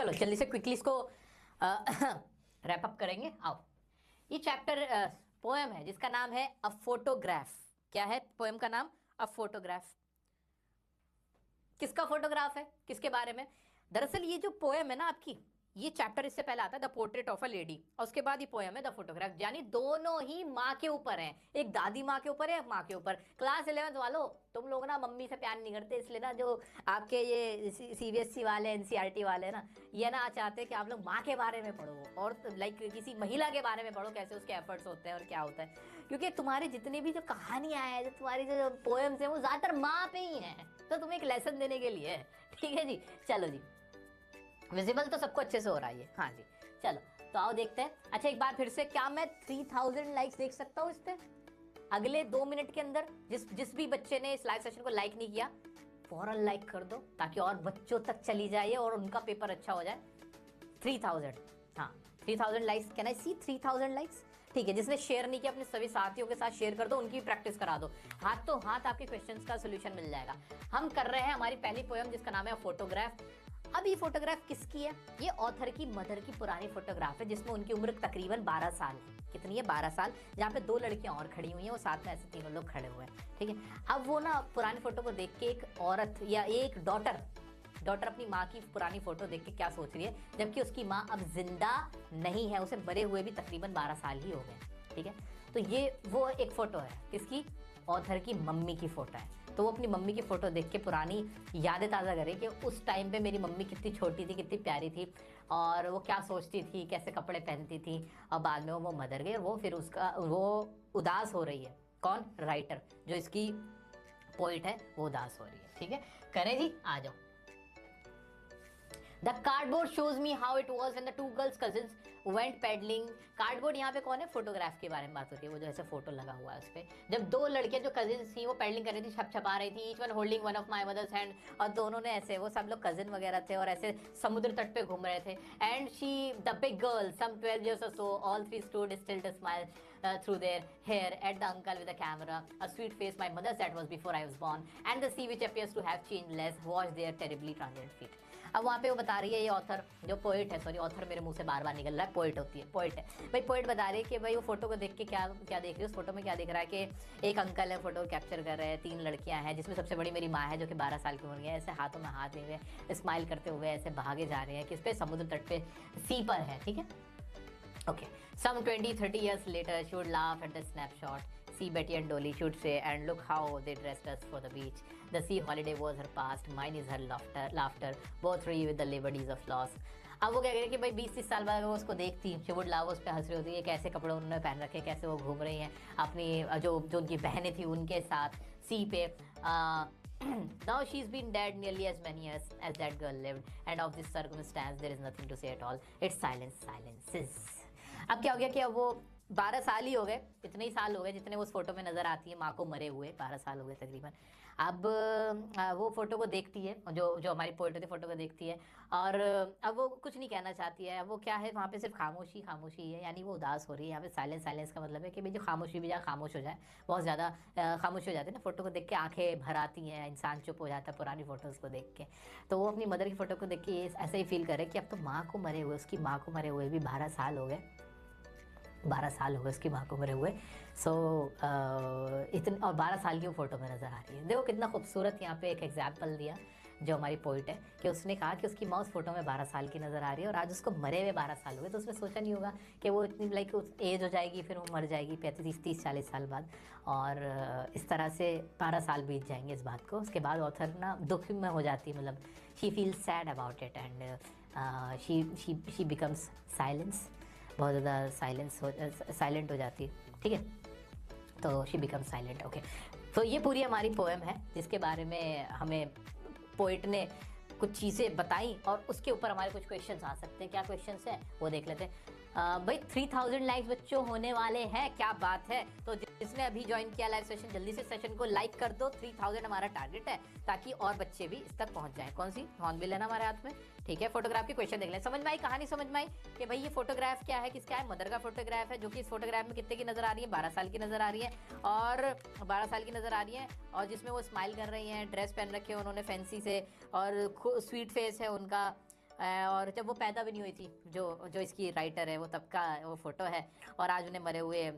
चलो जल्दी से क्विकली इसको रैप अप करेंगे। आओ, ये चैप्टर पोएम है जिसका नाम है अ फोटोग्राफ। क्या है पोएम का नाम? A photograph. किसका फोटोग्राफ है, किसके बारे में? दरअसल ये जो पोएम है ना आपकी, ये चैप्टर इससे पहले आता है the portrait of a lady, और उसके बाद ये पोएम है द फोटोग्राफ। यानी दोनों ही माँ के ऊपर हैं, एक दादी माँ के ऊपर है, एक माँ के ऊपर। क्लास 11th वालों, तुम लोग ना मम्मी से प्यार नहीं करते, इसलिए ना जो आपके ये CBSE वाले, NCERT वाले ना, ये ना चाहते हैं कि आप लोग माँ के बारे में पढ़ो और लाइक किसी महिला के बारे में पढ़ो, कैसे उसके एफर्ट्स होते हैं और क्या होता है। क्योंकि तुम्हारी जितनी भी जो कहानियां हैं, जो तुम्हारी जो पोएम्स हैं, वो ज्यादातर माँ पे ही हैं, तो तुम्हें एक लेसन देने के लिए है। ठीक है जी, चलो जी। विजिबल तो सबको अच्छे से हो रहा है ये? हाँ जी, चलो तो आओ देखते हैं। अच्छा एक बार फिर से, क्या मैं 3000 लाइक्स देख सकता हूँ इस पे अगले 2 मिनट के अंदर? जिस भी बच्चे ने इस लाइव सेशन को लाइक नहीं किया, फौरन लाइक कर दो ताकि और बच्चों तक चली जाए और उनका पेपर अच्छा हो जाए। 3000, हाँ 3000 likes. Can I see 3000 likes? ठीक है, जिसने शेयर नहीं किया अपने सभी साथियों के साथ शेयर कर दो, उनकी प्रैक्टिस करा दो। हाथ तो हाथ आपके क्वेश्चंस का सोल्यूशन मिल जाएगा। हम कर रहे हैं हमारी पहली पोएम जिसका नाम है फोटोग्राफ। अब ये फोटोग्राफ किसकी है? ये ऑथर की मदर की पुरानी फोटोग्राफ है, जिसमें उनकी उम्र तकरीबन 12 साल है। कितनी है? 12 साल। जहाँ पे 2 लड़कियां और खड़ी हुई हैं, वो साथ में ऐसे तीनों लोग खड़े हुए हैं। ठीक है, अब वो ना पुरानी फोटो को देख के एक औरत या एक डॉटर अपनी माँ की पुरानी फोटो देख के क्या सोच रही है, जबकि उसकी माँ अब जिंदा नहीं है, उसे मरे हुए भी तकरीबन 12 साल ही हो गए। ठीक है, तो ये वो एक फोटो है किसकी? ऑथर की मम्मी की फोटो है। तो वो अपनी मम्मी की फोटो देख के पुरानी यादें ताज़ा करे कि उस टाइम पे मेरी मम्मी कितनी छोटी थी, कितनी प्यारी थी, और वो क्या सोचती थी, कैसे कपड़े पहनती थी, और बाद में वो मदर गई, वो फिर वो उदास हो रही है। कौन? राइटर, जो इसकी पोइट है, वो उदास हो रही है। ठीक है, करें जी, आ जाओ। The cardboard shows me how it was when the two girls cousins went peddling। Cardboard यहाँ पे कौन है? फोटोग्राफ के बारे में बात होती है, वो जो ऐसे फोटो लगा हुआ है उस पे। जब 2 लड़कियां जो कजिन्स थी वो पेडलिंग कर रही थी, छपा रही थी, each one holding one of my mother's hand, और दोनों ने ऐसे, वो सब लोग कजिन वगैरह थे और ऐसे समुद्र तट पे घूम रहे थे। And she the big girl some 12 years or so, all three stood still to smile through their hair at the uncle with the camera, a sweet face my mother's that was before I was born, and the sea which appears to have changed less washed their terribly transient feet। अब वहाँ पे वो बता रही है, ये author जो poet है, सॉरी ऑथर मेरे मुंह से बार बार निकल रहा है, पोइट होती है, पोइट है भाई। पोइट बता रही है कि भाई वो फोटो को देख के क्या क्या देख रही है। उस फोटो में क्या दिख रहा है कि एक अंकल है, फोटो कैप्चर कर रहे हैं, 3 लड़कियां हैं, जिसमें सबसे बड़ी मेरी माँ है जो कि 12 साल की उम्र है, ऐसे हाथों में हाथ लिए हुए स्माइल करते हुए ऐसे भागे जा रहे हैं, किस पे? समुद्र तट पे, सी पर है। ठीक है, okay, some 20-30 years later she would laugh at the snapshot, see Betty and Dolly, she would say, and look how they dressed us for the beach, the sea holiday was her past, mine is her laughter, both free with the liberties of loss। अब वो कह रही है कि भाई 20-30 साल बाद वो उसको देखती, she would laugh, उस पर हंस रही होती है, कैसे कपड़े उन्होंने पहन रखे, कैसे वो घूम रही हैं अपनी जो उनकी बहनें थी उनके साथ सी पे। Now she's been dead nearly as many years as that girl lived, and of this circumstance there is nothing to say at all, it's silences। अब क्या हो गया कि अब वो 12 साल ही हो गए, इतने ही साल हो गए जितने वो उस फोटो में नजर आती है माँ को मरे हुए, 12 साल हो गए तकरीबन। अब वो फोटो को देखती है, जो हमारी पोइट होती है फोटो को देखती है, और अब वो कुछ नहीं कहना चाहती है। अब वो क्या है, वहाँ पे सिर्फ खामोशी खामोशी है, यानी वो उदास हो रही है। यहाँ पे साइलेंस का मतलब है कि भाई जो खामोशी भी खामोश हो जाए, बहुत ज़्यादा खामोश हो जाती है ना, फोटो को देख के आंखें भर आती हैं, इंसान चुप हो जाता है पुरानी फोटोज़ को देख के। तो वो अपनी मदर की फ़ोटो को देख के ऐसे ही फील करे कि अब तो माँ को मरे हुए, उसकी माँ को मरे हुए भी 12 साल हो गए, 12 साल हो गए उसकी माँ को मरे हुए। सो इतने, और 12 साल की वो फोटो में नज़र आ रही है। देखो कितना खूबसूरत यहाँ पे एक एग्जाम्पल दिया जो हमारी पोइट है, कि उसने कहा कि उसकी माँ उस फोटो में 12 साल की नज़र आ रही है, और आज उसको मरे हुए 12 साल हुए। तो उसने सोचा नहीं होगा कि वो इतनी लाइक एज हो जाएगी, फिर वो मर जाएगी 35-30-40 साल बाद, और इस तरह से 12 साल बीत जाएंगे इस बात को। उसके बाद ऑथर ना दुख में हो जाती है, मतलब she feel sad about it, and she becomes silence, बहुत ज़्यादा साइलेंट हो जाती है। ठीक है, तो शी बिकम साइलेंट। ओके, तो ये पूरी हमारी पोएम है जिसके बारे में हमें पोइट ने कुछ चीज़ें बताई, और उसके ऊपर हमारे कुछ क्वेश्चंस आ सकते हैं। क्या क्वेश्चंस हैं वो देख लेते हैं। भाई 3000 लाइक्स बच्चों होने वाले हैं, क्या बात है। तो जिसने अभी ज्वाइन किया लाइव सेशन, जल्दी से सेशन को लाइक कर दो। 3000 हमारा टारगेट है, ताकि और बच्चे भी इस तक पहुंच जाएं। कौन सी हॉर्नबिल है ना हमारे हाथ में। ठीक है, फोटोग्राफ के क्वेश्चन देख लें। समझ में आई कहानी? समझ में आई कि भाई ये फोटोग्राफ क्या है, किसका है? मदर का फोटोग्राफ है, जो कि इस फोटोग्राफ में कितने की नजर आ रही है? 12 साल की नजर आ रही है, और 12 साल की नजर आ रही है, और जिसमें वो स्माइल कर रही हैं, ड्रेस पहन रखे हैं उन्होंने फैंसी से, और स्वीट फेस है उनका, और जब वो पैदा भी नहीं हुई थी, जो जो इसकी राइटर है, वो तब का वो फोटो है, और आज उन्हें मरे हुए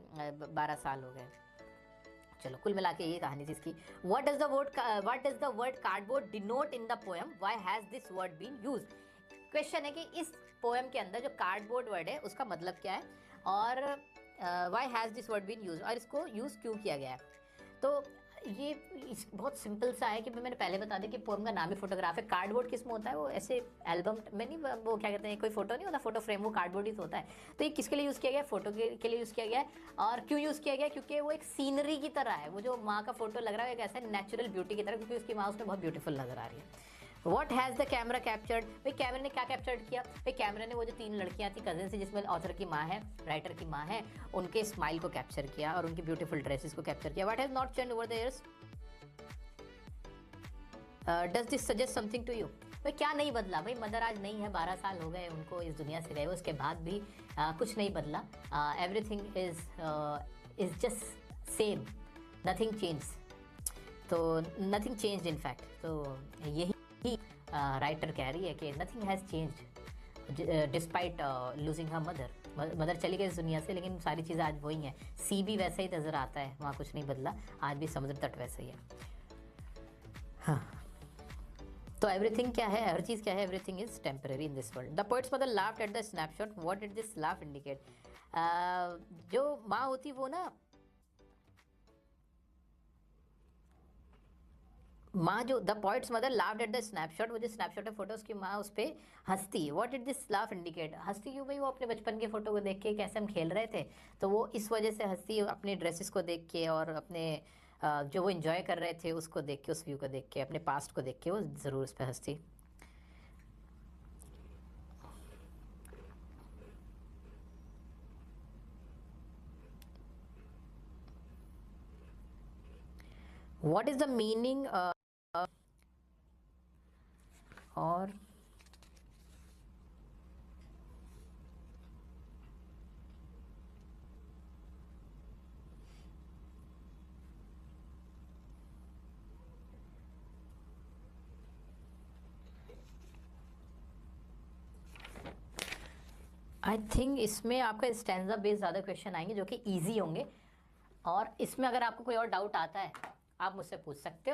12 साल हो गए। चलो, कुल मिला के ये कहानी थी इसकी। What does the word cardboard denote in the poem, why has this word been used? Question है कि इस पोएम के अंदर जो कार्डबोर्ड वर्ड है उसका मतलब क्या है, और why has this word been use, और इसको यूज क्यों किया गया है। तो ये बहुत सिंपल सा है कि मैंने पहले बता दिया कि पोएम का नाम ही फोटोग्राफ है। कार्डबोर्ड किस में होता है, वो ऐसे एल्बम में नहीं, वो क्या कहते हैं, कोई फोटो नहीं होता, फोटो फ्रेम, वो कार्डबोर्ड ही तो होता है। तो ये किसके लिए यूज़ किया गया, फोटो के लिए यूज़ किया गया है। और क्यों यूज़ किया गया, क्योंकि वो एक सीनरी की तरह है। वो जो माँ का फोटो लग रहा है एक ऐसा नेचुरल ब्यूटी की तरह, क्योंकि उसकी माँ उसमें बहुत ब्यूटीफुल नजर आ रही है। What has the camera captured, भाई कैमरे ने क्या कैप्चर्ड किया, भाई कैमरे ने वो जो 3 लड़कियां थी कजिन थी, जिसमें ऑथर की माँ है, राइटर की माँ है, उनके स्माइल को कैप्चर किया और उनकी ब्यूटीफुल ड्रेसेस को कैप्चर किया। What has not changed over the years, does this suggest something to you, भाई क्या नहीं बदला। भाई मदर आज नहीं है, 12 साल हो गए उनको इस दुनिया से गए, उसके बाद भी कुछ नहीं बदला। Everything is just same, nothing change. तो नथिंग चेंज इन फैक्ट, तो यही राइटर कह रही है कि nothing has changed despite losing her mother. Mother चली गई इस दुनिया से, लेकिन सारी चीज़ें आज वही हैं। सी भी वैसे ही नज़र आता है, वहाँ कुछ नहीं बदला, आज भी समुद्र तट वैसे ही है। हाँ, तो एवरीथिंग क्या है, हर चीज़ क्या है, everything is temporary in this world. The poets mother laughed at the snapshot, what did this laugh indicate. जो माँ होती वो ना, माँ जो the poets mother laughed at the snapshot, वो जो स्नैपशॉट है फोटो, उसकी माँ उस पर हंसती। What did this laugh indicate, हंसती क्यों भाई, वो अपने बचपन के फोटो को देख के, कैसे हम खेल रहे थे, तो वो इस वजह से हंसती, अपने ड्रेसेस को देख के और अपने जो वो इन्जॉय कर रहे थे उसको देख के, उस व्यू को देख के, अपने पास्ट को देख के वो ज़रूर उस पर हंसती। व्हाट इज़ द मीनिंग, और आई थिंक इसमें आपका स्टैंजा बेस्ड ज़्यादा क्वेश्चन आएंगे जो कि ईजी होंगे, और इसमें अगर आपको कोई और डाउट आता है आप मुझसे पूछ सकते हो।